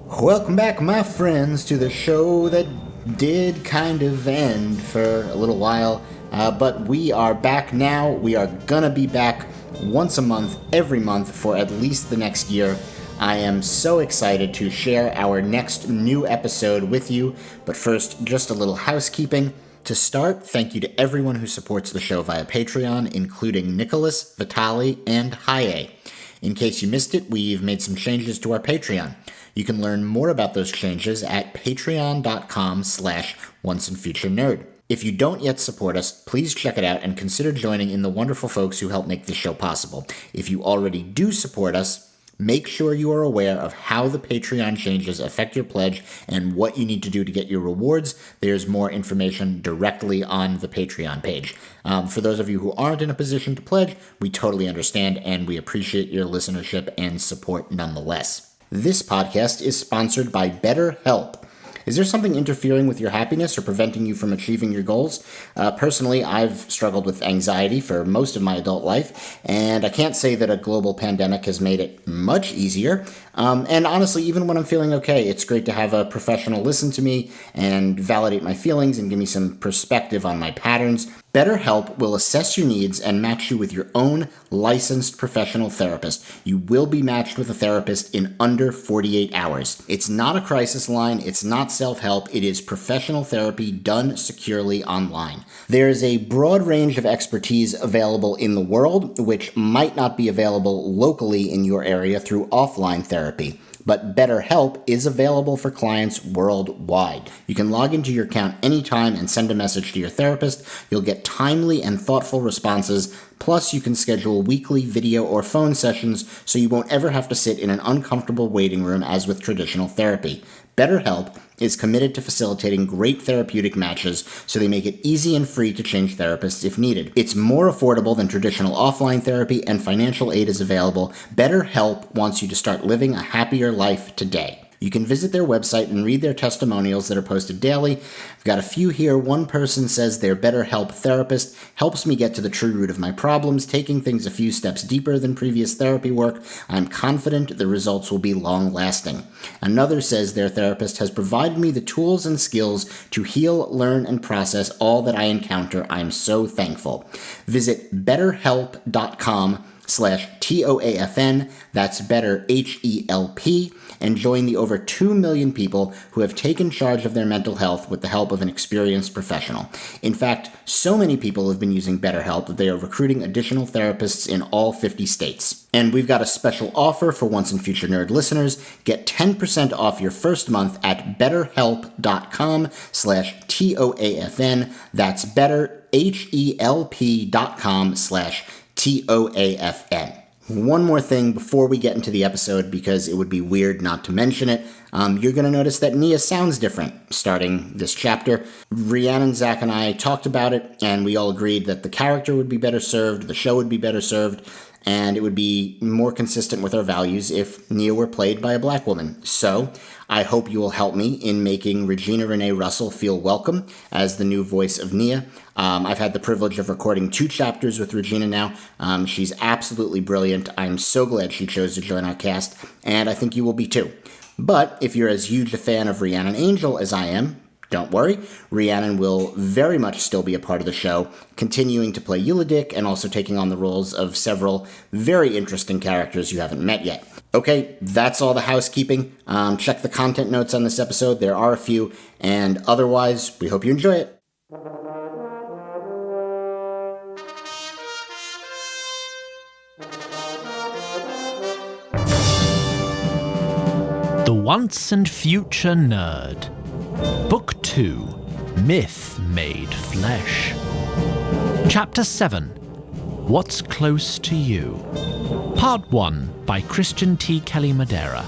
Welcome back, my friends, to the show that did kind of end for a little while, but we are back now. We are gonna be back once a month, every month, for at least the next year. I am so excited to share our next new episode with you, but first, just a little housekeeping. To start, thank you to everyone who supports the show via Patreon, including Nicholas, Vitali, and Ry'y. In case you missed it, we've made some changes to our Patreon. You can learn more about those changes at patreon.com/onceandfuturenerd. If you don't yet support us, please check it out and consider joining in the wonderful folks who help make this show possible. If you already do support us, make sure you are aware of how the Patreon changes affect your pledge and what you need to do to get your rewards. There's more information directly on the Patreon page. For those of you who aren't in a position to pledge, we totally understand and we appreciate your listenership and support nonetheless. This podcast is sponsored by BetterHelp. Is there something interfering with your happiness or preventing you from achieving your goals? Personally, I've struggled with anxiety for most of my adult life, and I can't say that a global pandemic has made it much easier. And honestly, even when I'm feeling okay, it's great to have a professional listen to me and validate my feelings and give me some perspective on my patterns. BetterHelp will assess your needs and match you with your own licensed professional therapist. You will be matched with a therapist in under 48 hours. It's not a crisis line, it's not self-help, it is professional therapy done securely online. There is a broad range of expertise available in the world, which might not be available locally in your area through offline therapy. But BetterHelp is available for clients worldwide. You can log into your account anytime and send a message to your therapist. You'll get timely and thoughtful responses. Plus, you can schedule weekly video or phone sessions so you won't ever have to sit in an uncomfortable waiting room as with traditional therapy. BetterHelp is committed to facilitating great therapeutic matches, so they make it easy and free to change therapists if needed. It's more affordable than traditional offline therapy, and financial aid is available. BetterHelp wants you to start living a happier life today. You can visit their website and read their testimonials that are posted daily. I've got a few here. One person says their BetterHelp therapist helps me get to the true root of my problems, taking things a few steps deeper than previous therapy work. I'm confident the results will be long-lasting. Another says their therapist has provided me the tools and skills to heal, learn, and process all that I encounter. I'm so thankful. Visit betterhelp.com/TOAFN, that's better HELP, and join the over 2 million people who have taken charge of their mental health with the help of an experienced professional. In fact, so many people have been using BetterHelp that they are recruiting additional therapists in all 50 states. And we've got a special offer for Once and Future Nerd listeners. Get 10% off your first month at betterhelp.com/TOAFN. That's betterhelp.com/TOAFN. One more thing before we get into the episode, because it would be weird not to mention it. You're going to notice that Nia sounds different starting this chapter. Rhiannon, Zach, and I talked about it, and we all agreed that the character would be better served, the show would be better served, and it would be more consistent with our values if Nia were played by a black woman. So, I hope you will help me in making Regina Renee Russell feel welcome as the new voice of Nia. I've had the privilege of recording 2 chapters with Regina now. She's absolutely brilliant. I'm so glad she chose to join our cast, and I think you will be too. But if you're as huge a fan of Rhiannon Angel as I am, don't worry, Rhiannon will very much still be a part of the show, continuing to play Euladic and also taking on the roles of several very interesting characters you haven't met yet. Okay, that's all the housekeeping. Check the content notes on this episode. There are a few, and otherwise, we hope you enjoy it. The Once and Future Nerd. Book 2, Myth Made Flesh. Chapter 7, What's Close to You? Part 1 by Christian T. Kelly Madera.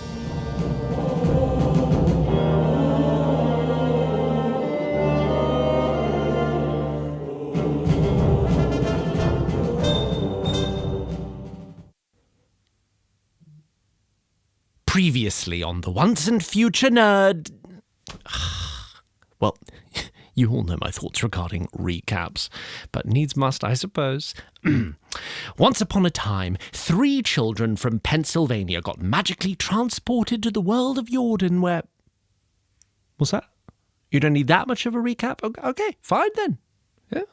Previously on the Once and Future Nerd. Well, You all know my thoughts regarding recaps, but needs must, I suppose. Once upon a time, 3 children from Pennsylvania got magically transported to the world of Jordan where... What's that? You don't need that much of a recap? Okay, fine then. Yeah.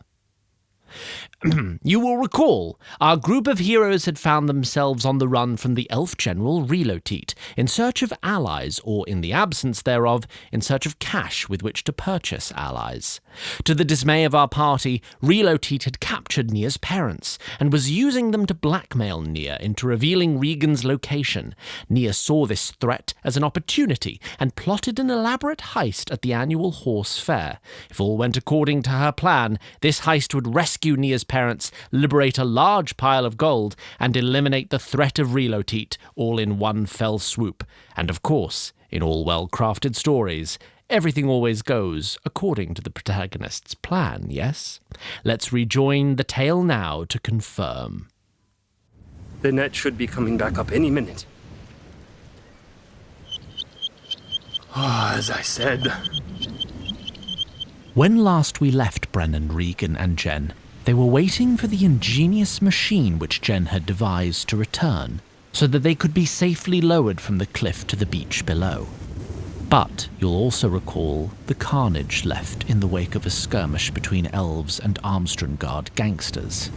You will recall, our group of heroes had found themselves on the run from the elf general Ry'y in search of allies, or in the absence thereof, in search of cash with which to purchase allies. To the dismay of our party, Ry'y had captured Nia's parents, and was using them to blackmail Nia into revealing Regan's location. Nia saw this threat as an opportunity, and plotted an elaborate heist at the annual horse fair. If all went according to her plan, this heist would rescue Nia's parents, liberate a large pile of gold, and eliminate the threat of Ry'y all in one fell swoop. And of course, in all well-crafted stories, everything always goes according to the protagonist's plan, yes? Let's rejoin the tale now to confirm. The net should be coming back up any minute. As I said. When last we left Brennan, Regan, and Jen, they were waiting for the ingenious machine which Jen had devised to return, so that they could be safely lowered from the cliff to the beach below. But you'll also recall the carnage left in the wake of a skirmish between elves and Armstrongard gangsters.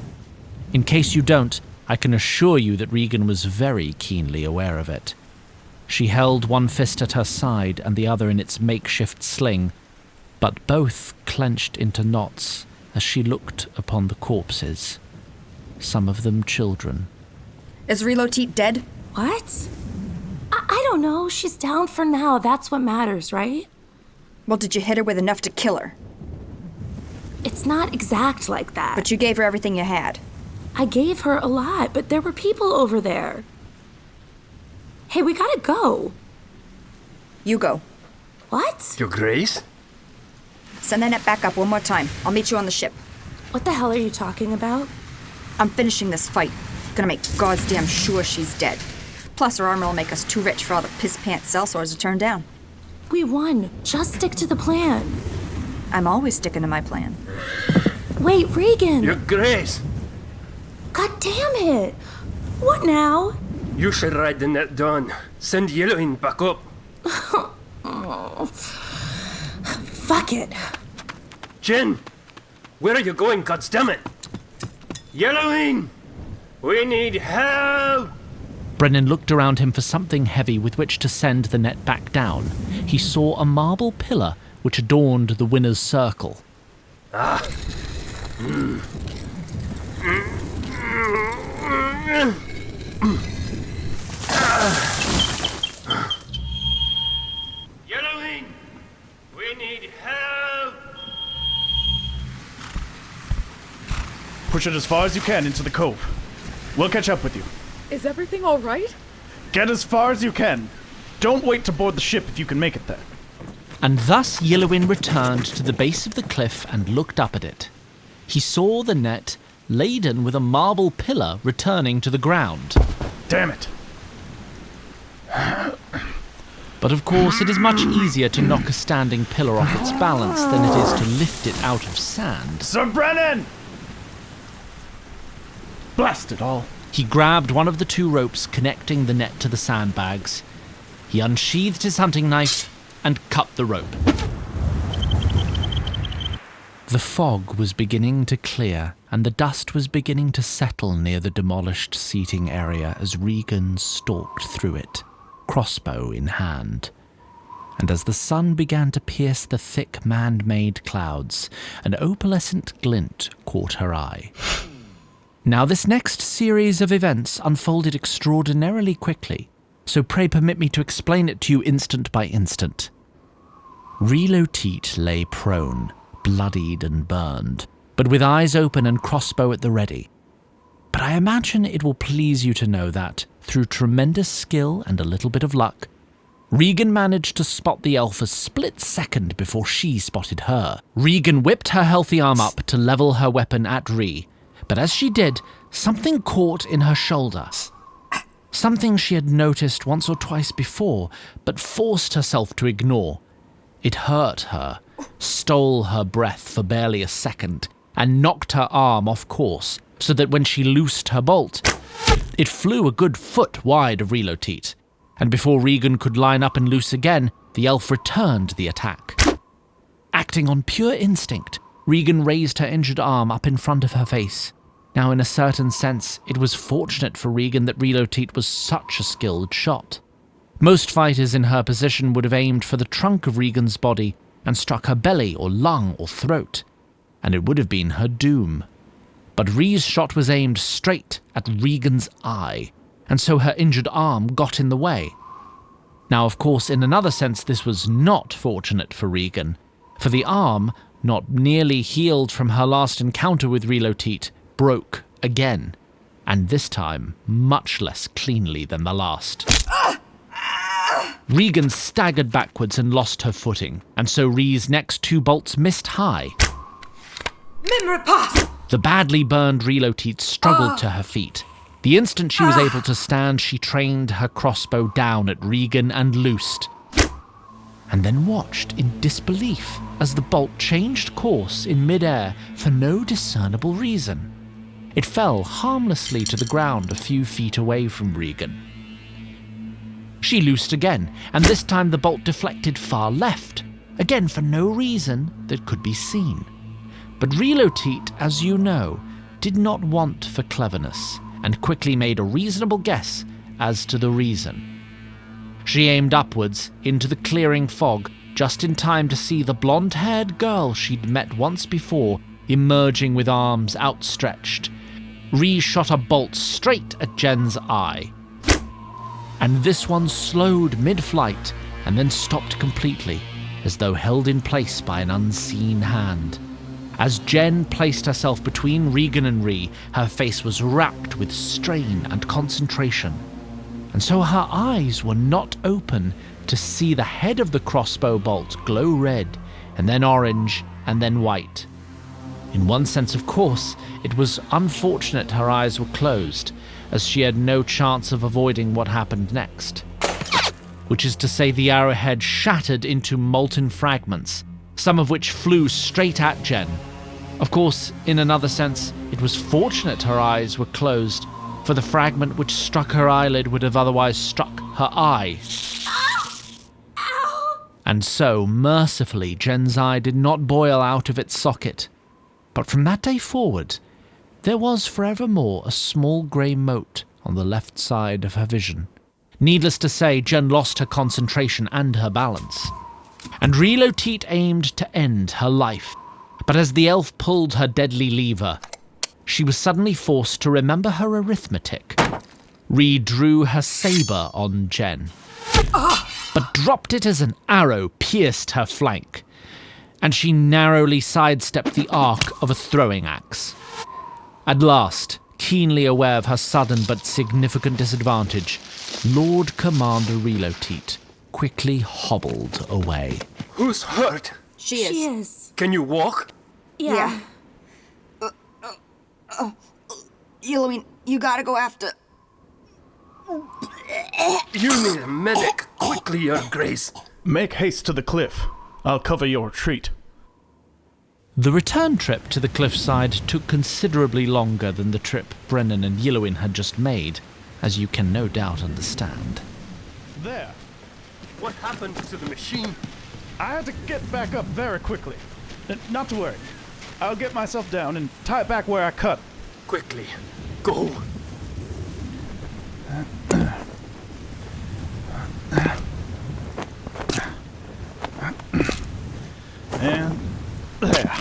In case you don't, I can assure you that Regan was very keenly aware of it. She held one fist at her side and the other in its makeshift sling, but both clenched into knots as she looked upon the corpses, some of them children. Is Ry'y dead? What? I don't know. She's down for now. That's what matters, right? Well, did you hit her with enough to kill her? It's not exact like that. But you gave her everything you had. I gave her a lot, but there were people over there. Hey, we gotta go. You go. What? Your Grace? Send that net back up one more time. I'll meet you on the ship. What the hell are you talking about? I'm finishing this fight. Gonna make God's damn sure she's dead. Plus, her armor will make us too rich for all the piss-pants sellswords to turn down. We won. Just stick to the plan. I'm always sticking to my plan. Wait, Regan! Your Grace! God damn it! What now? You should ride the net down. Send Yellowing back up. Fuck it. Jen! Where are you going, goddammit? Yellowing! We need help! Brennan looked around him for something heavy with which to send the net back down. He saw a marble pillar which adorned the winner's circle. Yellowing! We need help! Push it as far as you can into the cove. We'll catch up with you. Is everything all right? Get as far as you can. Don't wait to board the ship if you can make it there. And thus Yellowin returned to the base of the cliff and looked up at it. He saw the net, laden with a marble pillar, returning to the ground. Damn it. But of course it is much easier to knock a standing pillar off its balance than it is to lift it out of sand. Sir Brennan! Blast it all. He grabbed one of the 2 ropes connecting the net to the sandbags. He unsheathed his hunting knife and cut the rope. The fog was beginning to clear, and the dust was beginning to settle near the demolished seating area as Regan stalked through it, crossbow in hand. And as the sun began to pierce the thick man-made clouds, an opalescent glint caught her eye. Now this next series of events unfolded extraordinarily quickly, so pray permit me to explain it to you instant by instant. Ry'y lay prone, bloodied and burned, but with eyes open and crossbow at the ready. But I imagine it will please you to know that, through tremendous skill and a little bit of luck, Regan managed to spot the elf a split second before she spotted her. Regan whipped her healthy arm up to level her weapon at Ry'y, but as she did, something caught in her shoulder. Something she had noticed once or twice before, but forced herself to ignore. It hurt her, stole her breath for barely a second and knocked her arm off course so that when she loosed her bolt, it flew a good foot wide of Ry'y, and before Regan could line up and loose again, the elf returned the attack. Acting on pure instinct, Regan raised her injured arm up in front of her face. Now, in a certain sense, it was fortunate for Regan that Ry'y was such a skilled shot. Most fighters in her position would have aimed for the trunk of Regan's body and struck her belly or lung or throat, and it would have been her doom. But Ry's shot was aimed straight at Regan's eye, and so her injured arm got in the way. Now, of course, in another sense, this was not fortunate for Regan, for the arm, not nearly healed from her last encounter with Ry'y, broke again, and this time much less cleanly than the last. Regan staggered backwards and lost her footing, and so Ry's next 2 bolts missed high. The badly burned Ry'y struggled to her feet. The instant she was able to stand, she trained her crossbow down at Regan and loosed, and then watched in disbelief as the bolt changed course in midair for no discernible reason. It fell harmlessly to the ground a few feet away from Regan. She loosed again, and this time the bolt deflected far left, again for no reason that could be seen. But Ry'y, as you know, did not want for cleverness, and quickly made a reasonable guess as to the reason. She aimed upwards into the clearing fog, just in time to see the blonde-haired girl she'd met once before emerging with arms outstretched. Ry'y shot a bolt straight at Jen's eye, and this one slowed mid-flight and then stopped completely, as though held in place by an unseen hand. As Jen placed herself between Regan and Ry'y, her face was racked with strain and concentration, and so her eyes were not open to see the head of the crossbow bolt glow red, and then orange, and then white. In one sense, of course, it was unfortunate her eyes were closed, as she had no chance of avoiding what happened next. Which is to say, the arrowhead shattered into molten fragments, some of which flew straight at Jen. Of course, in another sense, it was fortunate her eyes were closed, for the fragment which struck her eyelid would have otherwise struck her eye. And so, mercifully, Jen's eye did not boil out of its socket. But from that day forward, there was forevermore a small grey mote on the left side of her vision. Needless to say, Jen lost her concentration and her balance, and Ry'y aimed to end her life. But as the elf pulled her deadly lever, she was suddenly forced to remember her arithmetic. Ry'y drew her saber on Jen, but dropped it as an arrow pierced her flank, and she narrowly sidestepped the arc of a throwing axe. At last, keenly aware of her sudden but significant disadvantage, Lord Commander Ry'y quickly hobbled away. Who's hurt? She is. She is. Can you walk? Yeah. Yellowing, you gotta go after... You need a medic. Quickly, Your Grace. Make haste to the cliff. I'll cover your retreat. The return trip to the cliffside took considerably longer than the trip Brennan and Yellowin had just made, as you can no doubt understand. There. What happened to the machine? I had to get back up very quickly. Not to worry. I'll get myself down and tie it back where I cut. Quickly. Go. And there.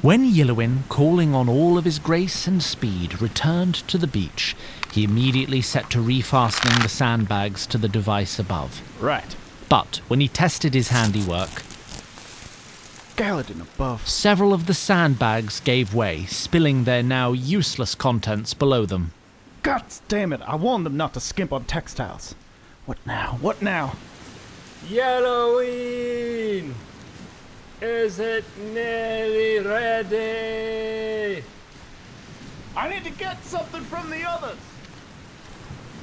When Yellowin, calling on all of his grace and speed, returned to the beach, he immediately set to refastening the sandbags to the device above. Right. But when he tested his handiwork, Galadin above. several of the sandbags gave way, spilling their now useless contents below them. God damn it, I warned them not to skimp on textiles. What now? What now? Yellowing! Is it nearly ready? I need to get something from the others.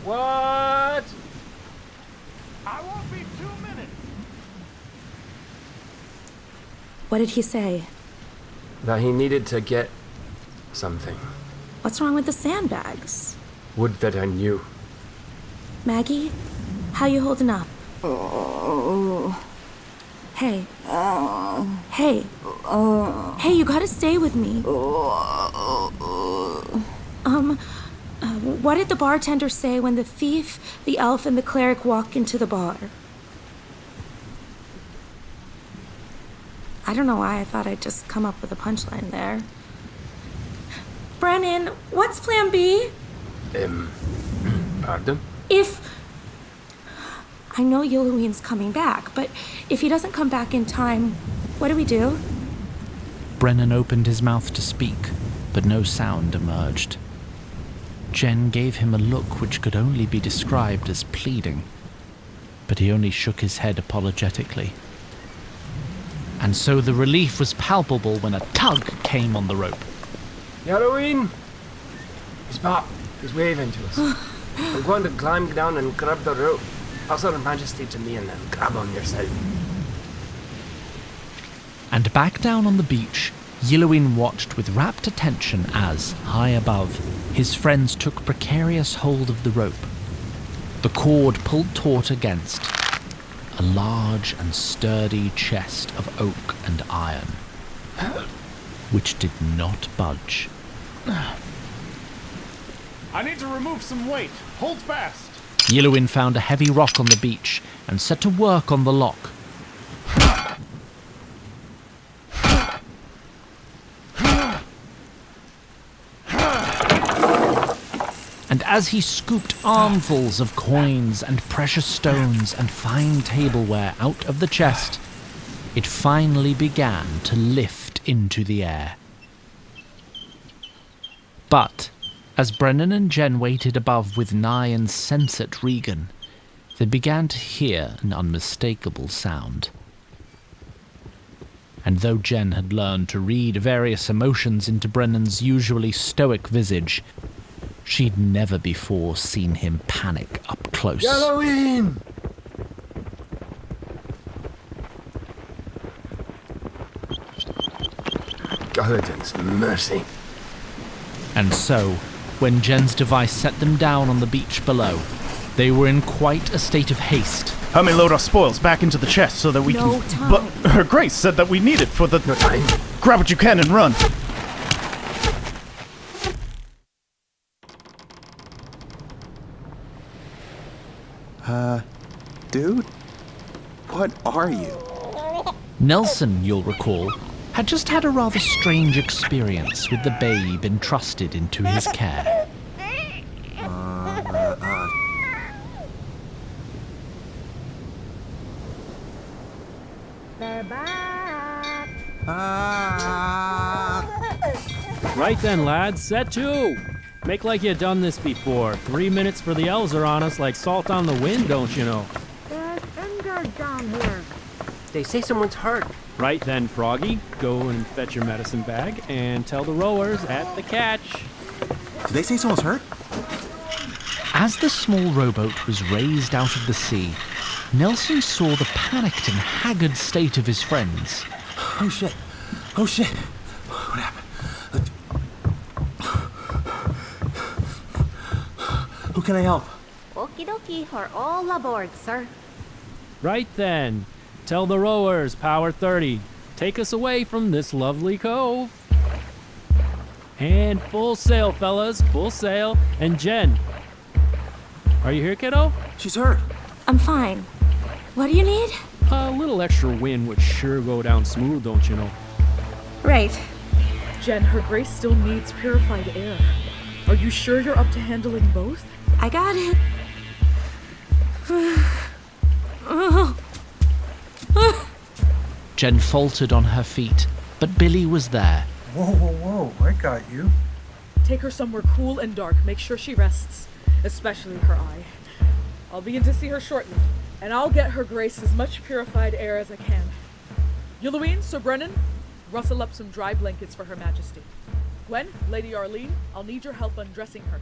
What? I won't be 2 minutes. What did he say? That he needed to get something. What's wrong with the sandbags? Would that I knew. Maggie, how you holding up? Hey. Hey. Hey, you gotta stay with me. What did the bartender say when the thief, the elf, and the cleric walk into the bar? I don't know why I thought I'd just come up with a punchline there. Brennan, what's plan B? Pardon? I know Yelloween's coming back, but if he doesn't come back in time, what do we do? Brennan opened his mouth to speak, but no sound emerged. Jen gave him a look which could only be described as pleading, but he only shook his head apologetically. And so the relief was palpable when a tug came on the rope. Yelloween! He's back. He's waving to us. I'm going to climb down and grab the rope. Pass Her Majesty to me and then grab on yourself. And back down on the beach, Yelloween watched with rapt attention as, high above, his friends took precarious hold of the rope. The cord pulled taut against a large and sturdy chest of oak and iron, which did not budge. I need to remove some weight. Hold fast. Yellowin found a heavy rock on the beach and set to work on the lock. And as he scooped armfuls of coins and precious stones and fine tableware out of the chest, it finally began to lift into the air. But as Brennan and Jen waited above with nigh insensate Regan, they began to hear an unmistakable sound. And though Jen had learned to read various emotions into Brennan's usually stoic visage, she'd never before seen him panic up close. Yelloween! God's mercy. And so, when Jen's device set them down on the beach below, they were in quite a state of haste. Help me load our spoils back into the chest so that we No can... time. But Her Grace said that we need it for the... No time. Grab what you can and run. Dude? What are you? Nelson, you'll recall, had just had a rather strange experience with the babe entrusted into his care. Right then, lads, set to! Make like you done this before. 3 minutes for the elves are on us like salt on the wind, don't you know? There's injured down here. They say someone's hurt. Right then, Froggy, go and fetch your medicine bag and tell the rowers at the catch. Did they say someone's hurt? As the small rowboat was raised out of the sea, Nelson saw the panicked and haggard state of his friends. Oh shit. Oh shit. What happened? Who can I help? Okie dokie, are all aboard, sir. Right then, tell the rowers, Power 30, take us away from this lovely cove. And full sail, fellas, full sail. And Jen, are you here, kiddo? She's hurt. I'm fine. What do you need? A little extra wind would sure go down smooth, don't you know? Right. Jen, Her Grace still needs purified air. Are you sure you're up to handling both? I got it. Jen faltered on her feet, but Billy was there. Whoa, I got you. Take her somewhere cool and dark. Make sure she rests, especially her eye. I'll be in to see her shortly, and I'll get Her Grace as much purified air as I can. Yelloween, Sir Brennan, rustle up some dry blankets for Her Majesty. Gwen, Lady Arlene, I'll need your help undressing her.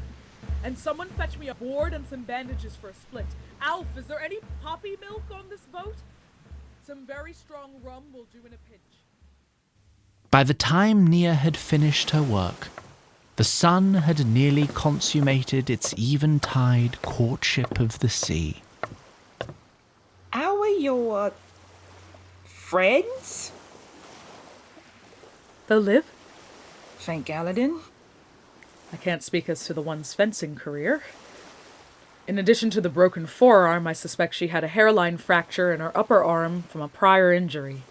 And someone fetch me a board and some bandages for a split. Alf, is there any poppy milk on this boat? Some very strong rum will do in a pinch. By the time Nia had finished her work, the sun had nearly consummated its eventide courtship of the sea. How are your friends? They'll live. Thank Aladdin. I can't speak as to the one's fencing career. In addition to the broken forearm, I suspect she had a hairline fracture in her upper arm from a prior injury.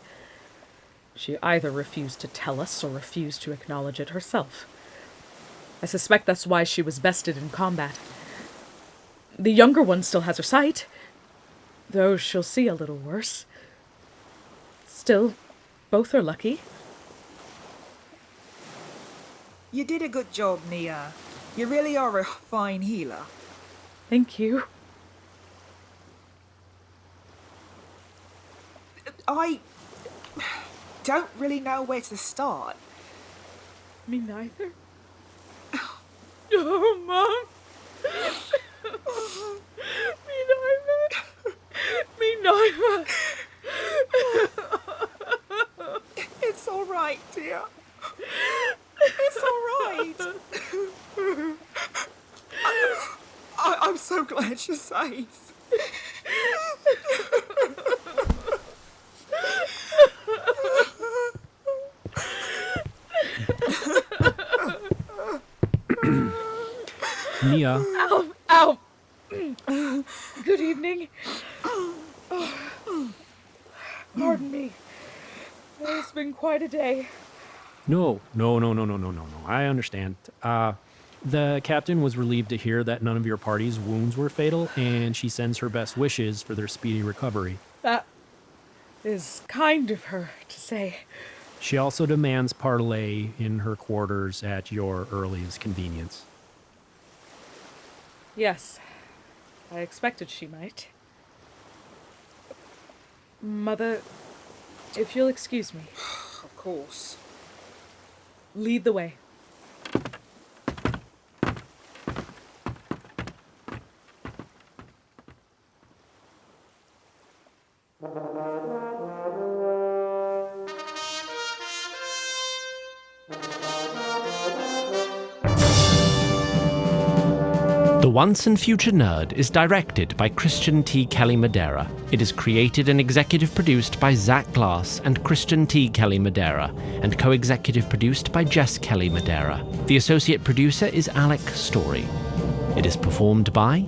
She either refused to tell us or refused to acknowledge it herself. I suspect that's why she was bested in combat. The younger one still has her sight, though she'll see a little worse. Still, both are lucky. You did a good job, Nia. You really are a fine healer. Thank you. I don't really know where to start. Me neither. Oh, Mom. Me neither. It's all right, dear. It's all right. I'm so glad you're safe. Nia. Ow! Good evening. Pardon me. It's been quite a day. No. I understand. The captain was relieved to hear that none of your party's wounds were fatal, and she sends her best wishes for their speedy recovery. That is kind of her to say. She also demands parley in her quarters at your earliest convenience. Yes, I expected she might. Mother, if you'll excuse me. Of course. Lead the way. The Once and Future Nerd is directed by Christian T. Kelly Madera. It is created and executive produced by Zach Glass and Christian T. Kelly Madera, and co-executive produced by Jess Kelly Madera. The associate producer is Alec Story. It is performed by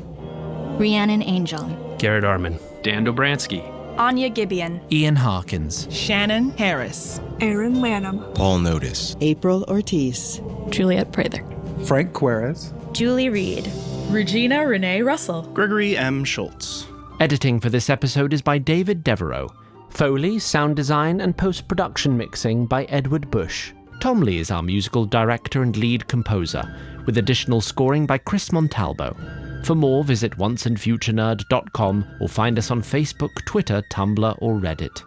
Rhiannon Angel, Garrett Arman, Dan Dobransky, Anya Gibeon, Ian Harkins, Shannon Harris, Aaron Lanham, Paul Notice, April Ortiz, Juliet Prather, Frank Quarez, Julie Reed, Regina Renee Russell, Gregory M. Schultz. Editing for this episode is by David Devereaux. Foley, sound design, and post-production mixing by Edward Bush. Tom Lee is our musical director and lead composer, with additional scoring by Chris Montalbo. For more, visit onceandfuturenerd.com or find us on Facebook, Twitter, Tumblr, or Reddit.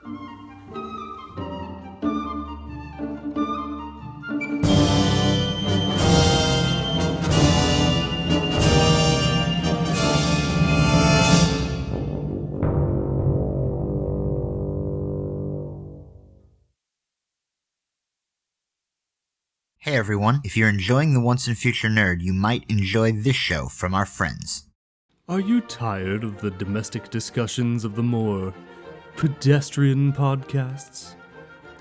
Hey everyone, if you're enjoying the Once and Future Nerd, you might enjoy this show from our friends. Are you tired of the domestic discussions of the more pedestrian podcasts?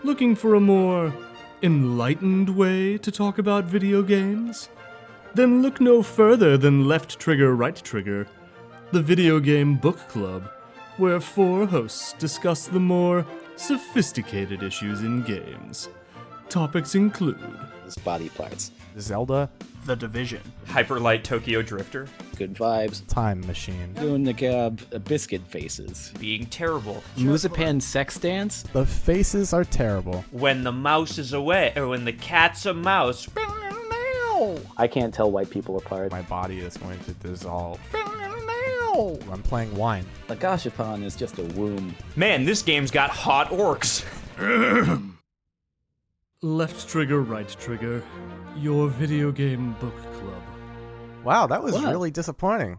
Looking for a more enlightened way to talk about video games? Then look no further than Left Trigger, Right Trigger, the video game book club, where 4 hosts discuss the more sophisticated issues in games. Topics include body parts, Zelda, The Division, Hyperlight Tokyo Drifter, good vibes, Time Machine, doing the biscuit faces, being terrible, Musapan sex dance. The faces are terrible. When the mouse is away, or when the cat's a mouse. I can't tell white people apart. My body is going to dissolve. I'm playing wine. The Gashapon is just a womb. Man, this game's got hot orcs. Left Trigger, Right Trigger, your video game book club. Wow, that was really disappointing.